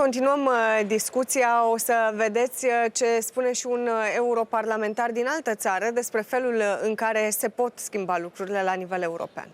Continuăm discuția, o să vedeți ce spune și un europarlamentar din altă țară despre felul în care se pot schimba lucrurile la nivel european.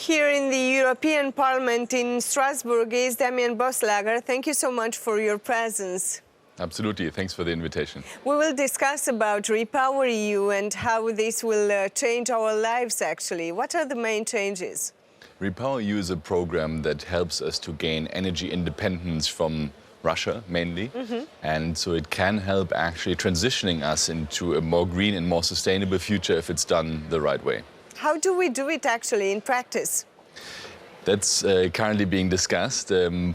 Here in the European Parliament in Strasbourg is Damian Boeselager. Thank you so much for your presence. Absolutely. Thanks for the invitation. We will discuss about Repower EU and how this will change our lives, actually. What are the main changes? Repower EU is a program that helps us to gain energy independence from Russia, mainly. And so it can help actually transitioning us into a more green and more sustainable future if it's done the right way. How do we do it, actually, in practice? That's currently being discussed.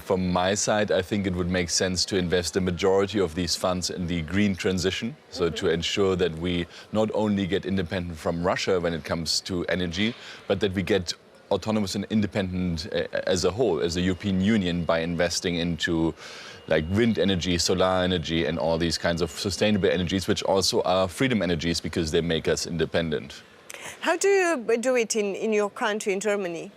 From my side, I think it would make sense to invest the majority of these funds in the green transition, so to ensure that we not only get independent from Russia when it comes to energy, but that we get autonomous and independent as a whole, as a European Union, by investing into like wind energy, solar energy, and all these kinds of sustainable energies, which also are freedom energies because they make us independent. How do you do it in your country, in Germany?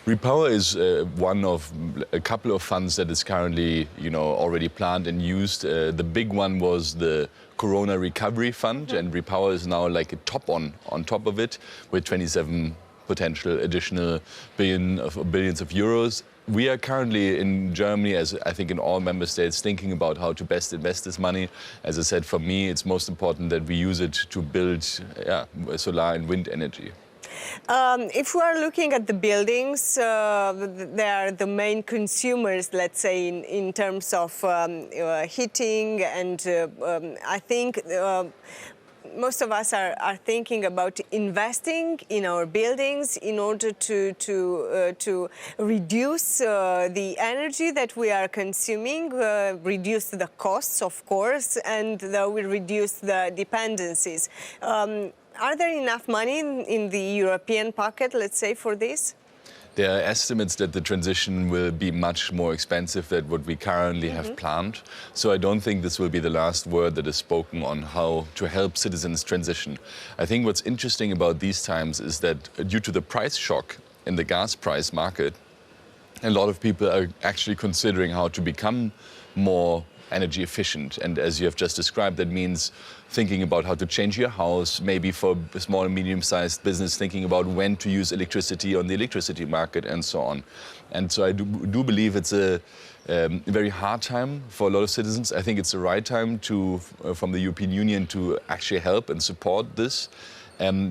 Repower is one of a couple of funds that is currently, already planned and used. The big one was the Corona Recovery Fund, and Repower is now like a on top of it, with 27 potential additional billions of euros. We are currently in Germany, as I think in all member states, thinking about how to best invest this money. As I said, for me, it's most important that we use it to build solar and wind energy. If we are looking at the buildings, they are the main consumers, let's say, in terms of heating, and I think most of us are thinking about investing in our buildings in order to reduce the energy that we are consuming, reduce the costs, of course, and we reduce the dependencies. Are there enough money in the European pocket, let's say, for this? There are estimates that the transition will be much more expensive than what we currently have planned. So I don't think this will be the last word that is spoken on how to help citizens transition. I think what's interesting about these times is that due to the price shock in the gas price market, a lot of people are actually considering how to become more energy efficient. And as you have just described, that means thinking about how to change your house, maybe for a small and medium-sized business, thinking about when to use electricity on the electricity market and so on. And so I do believe it's a very hard time for a lot of citizens. I think it's the right time from the European Union to actually help and support this.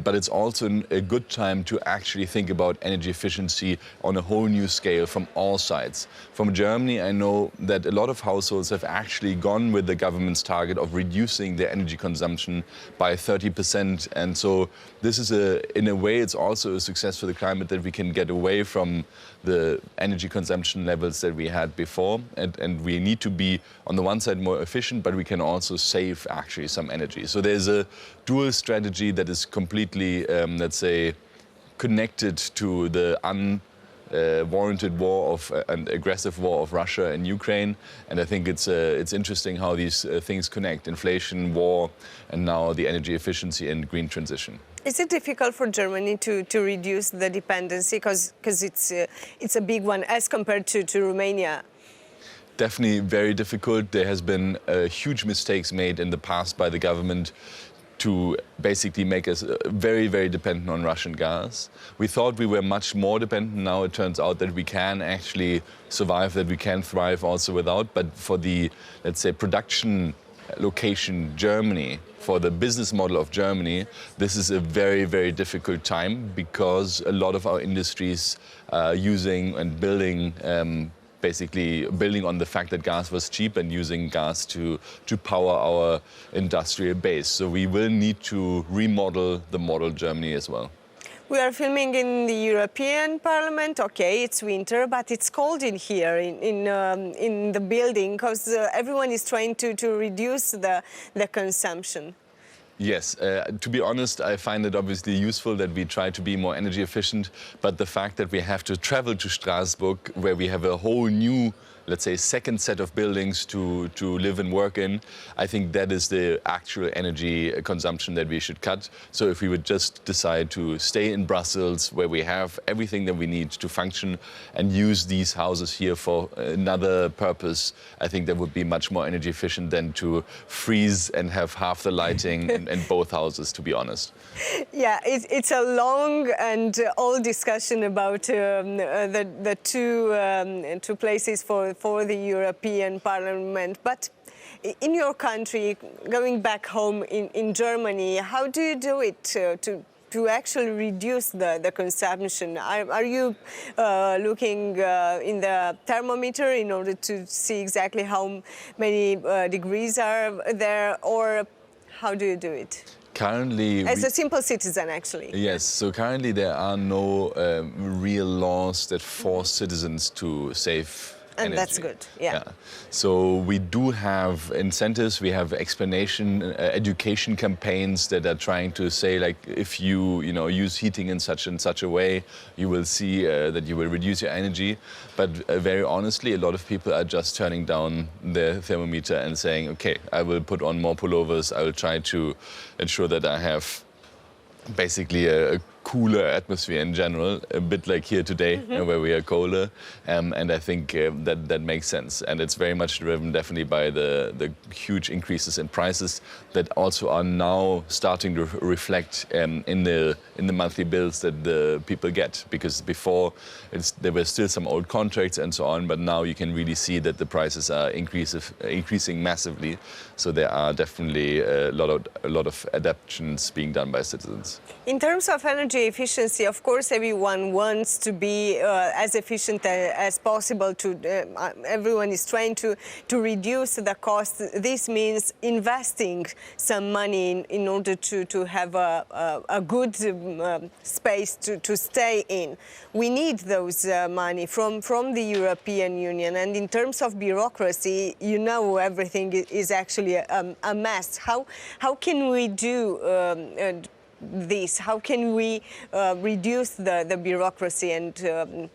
But it's also a good time to actually think about energy efficiency on a whole new scale from all sides. From Germany, I know that a lot of households have actually gone with the government's target of reducing their energy consumption by 30%. And so this is in a way, it's also a success for the climate that we can get away from the energy consumption levels that we had before. And we need to be, on the one side, more efficient, but we can also save actually some energy. So there's a dual strategy that is completely, let's say, connected to the unwarranted war and aggressive war of Russia and Ukraine. And I think it's interesting how these things connect: inflation, war, and now the energy efficiency and green transition. Is it difficult for Germany to reduce the dependency, because it's a big one as compared to Romania? Definitely very difficult. There has been huge mistakes made in the past by the government to basically make us very, very dependent on Russian gas. We thought we were much more dependent. Now it turns out that we can actually survive, that we can thrive also without. But for the, let's say, production location Germany, for the business model of Germany, this is a very, very difficult time, because a lot of our industries are using and building basically building on the fact that gas was cheap and using gas to power our industrial base. So we will need to remodel the model Germany as well. We are filming in the European Parliament. Okay, it's winter, but it's cold in here, in the building, because everyone is trying to reduce the consumption. Yes, to be honest, I find it obviously useful that we try to be more energy efficient, but the fact that we have to travel to Strasbourg, where we have a whole new let's say, second set of buildings to live and work in, I think that is the actual energy consumption that we should cut. So if we would just decide to stay in Brussels, where we have everything that we need to function, and use these houses here for another purpose, I think that would be much more energy efficient than to freeze and have half the lighting in both houses, to be honest. Yeah, it's a long and old discussion about the two places for the European Parliament. But in your country, going back home in Germany, how do you do it to actually reduce the consumption? Are you looking in the thermometer in order to see exactly how many degrees are there, or how do you do it? Currently, as a simple citizen, actually. Yes, so currently there are no real laws that force citizens to save and energy. That's good, yeah. So we do have incentives, we have education campaigns that are trying to say, like, if you use heating in such and such a way, you will see that you will reduce your energy. But very honestly, a lot of people are just turning down their thermometer and saying, okay, I will put on more pullovers, I will try to ensure that I have basically a cooler atmosphere in general, a bit like here today, where we are colder, and I think that makes sense. And it's very much driven definitely by the huge increases in prices that also are now starting to reflect in the monthly bills that the people get. Because before there were still some old contracts and so on, but now you can really see that the prices are increasing massively. So there are definitely a lot of adaptations being done by citizens. In terms of energy efficiency, of course, everyone wants to be as efficient as possible. Everyone is trying to reduce the cost. This means investing some money in order to have a good space to stay in. We need those money from the European Union. And in terms of bureaucracy, everything is actually a mess. How can we do this? How can we reduce the bureaucracy and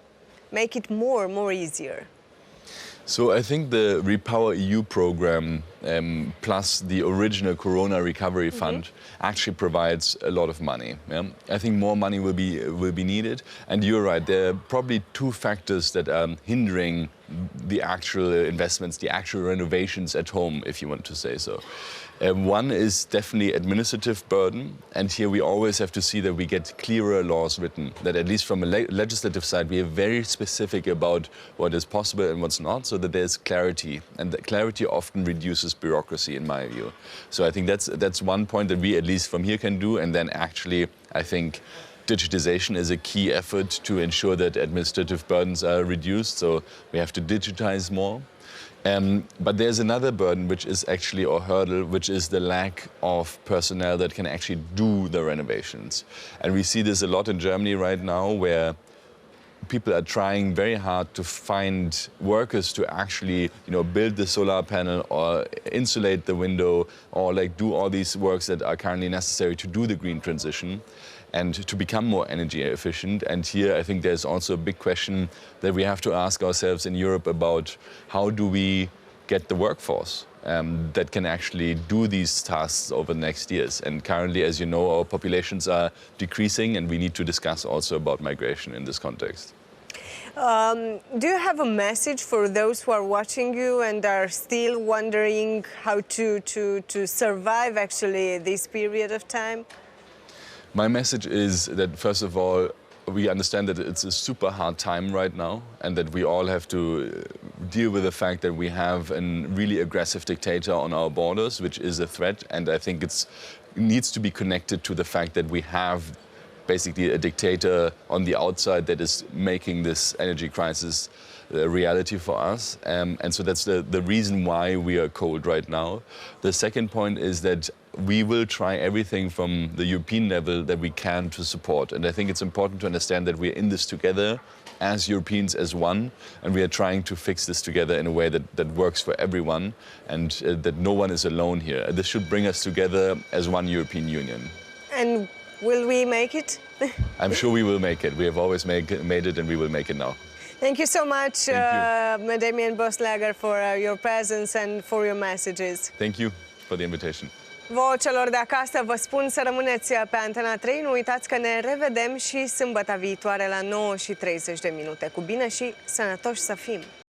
make it more easier? So I think the Repower EU program plus the original Corona Recovery Fund actually provides a lot of money. Yeah? I think more money will be needed. And you're right, there are probably two factors that are hindering the actual investments, the actual renovations at home, if you want to say so. One is definitely administrative burden, and here we always have to see that we get clearer laws written, that at least from a legislative side we are very specific about what is possible and what's not, so that there's clarity, and that clarity often reduces bureaucracy in my view. So I think that's one point that we at least from here can do, and then actually I think digitization is a key effort to ensure that administrative burdens are reduced, so we have to digitize more. But there's another burden, which is actually, or hurdle, which is the lack of personnel that can actually do the renovations. And we see this a lot in Germany right now, where people are trying very hard to find workers to actually, build the solar panel or insulate the window or do all these works that are currently necessary to do the green transition and to become more energy efficient. And here I think there's also a big question that we have to ask ourselves in Europe about how do we get the workforce that can actually do these tasks over the next years. And currently, as you know, our populations are decreasing, and we need to discuss also about migration in this context. Do you have a message for those who are watching you and are still wondering how to survive actually this period of time? My message is that, first of all, we understand that it's a super hard time right now, and that we all have to deal with the fact that we have a really aggressive dictator on our borders, which is a threat. And I think it needs to be connected to the fact that we have basically a dictator on the outside that is making this energy crisis a reality for us. And so that's the reason why we are cold right now. The second point is that we will try everything from the European level that we can to support. And I think it's important to understand that we're in this together as Europeans, as one, and we are trying to fix this together in a way that works for everyone, and that no one is alone here. This should bring us together as one European Union. And Will we make it? I'm sure we will make it. We have always made it and we will make it now. Thank you so much, Damian Boeselager, for your presence and for your messages. Thank you for the invitation. Vouă celor de acasă vă spun să rămâneți pe Antena 3. Nu uitați că ne revedem și sâmbătă viitoare la 9:30. Cu bine și sănătoși să fim!